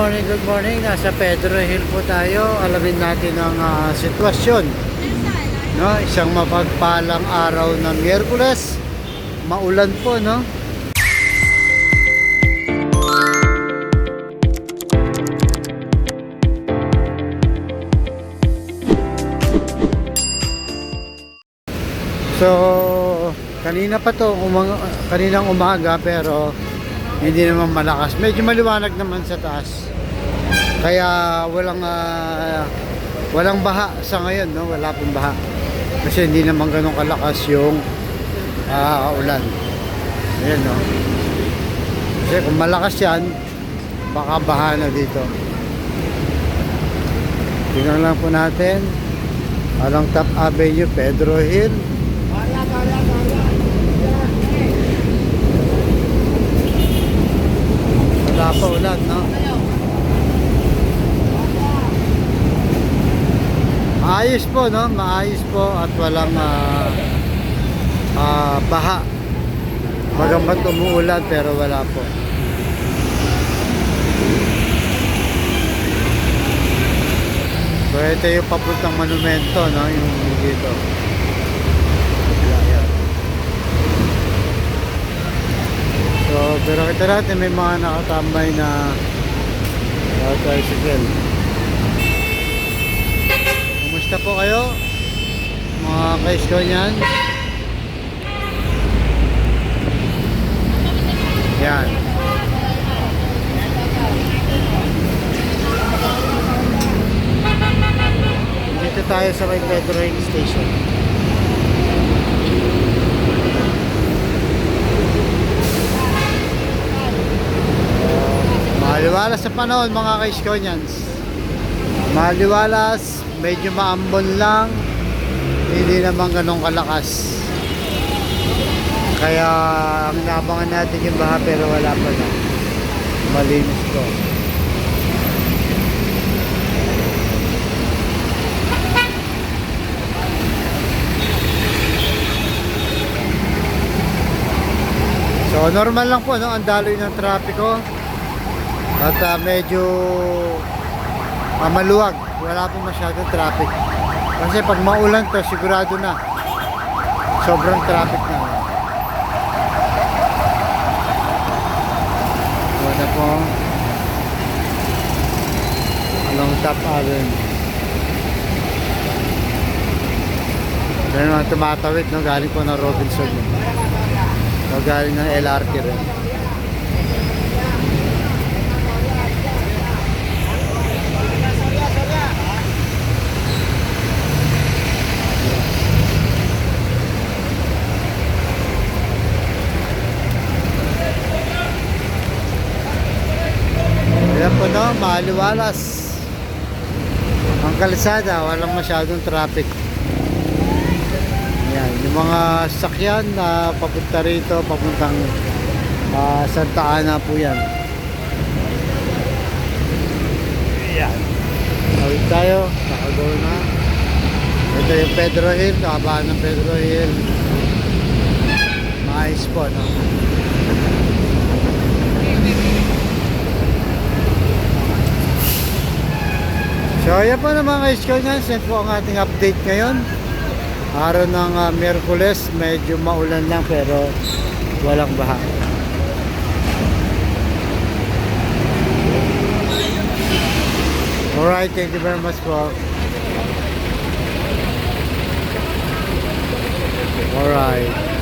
morning, good morning. Nasa Pedro Hill po tayo. Alamin natin ang sitwasyon. No, isang mapagpalang araw ng Miyerkules. Maulan po, no? So, kanina pa to, kaninang umaga, pero hindi naman malakas. Medyo maliwanag naman sa taas. Kaya walang baha sa ngayon, no? Wala pong baha. Kasi hindi naman ganun kalakas yung ulan. Ayan, no? Kasi kung malakas yan, baka baha na dito. Tingnan lang po natin. Along Top Avenue, Pedro Hill. Wala pa ulan, no? Maayos po, no? Maayos po at walang baha. Magamat umuulan pero wala po. So ito yung papuntang monumento, no? Yung dito. So, pero kita natin may mga nakatambay na tricycle. Kumusta po kayo? Mga ka-Estonian? Yan. Dito tayo sa may Pedro Hill Station. Maliwalas sa panahon mga ka-Estonians. Maliwalas, medyo maambon lang, hindi naman ganun kalakas. Kaya ang inabangan natin yung baha pero wala pa na. Malinis to. So normal lang po, no? Ang daloy ng trapiko. At medyo maluwag, wala po masyadong traffic. Kasi pag maulan to, sigurado na sobrang traffic na. Wala po along Top Avenue. Ito naman tumatawid, no? Galing po ng Robinson, no? Galing ng LRT rin. Ayan po, no, maliwalas ang kalsada, walang masyadong traffic. Ayan, yung mga sakyan na papunta rito, papuntang Santa Ana po yan. Ayan, tawid tayo, nakagaw na. Ito yung Pedro Hill, nakabahan ng Pedro Hill. Maayos po, no? So ayan po naman mga ka-Estonians, yan po ang ating update ngayon. Araw ng Miyerkules, medyo maulan lang pero walang baha. Alright, thank you very much po. Alright.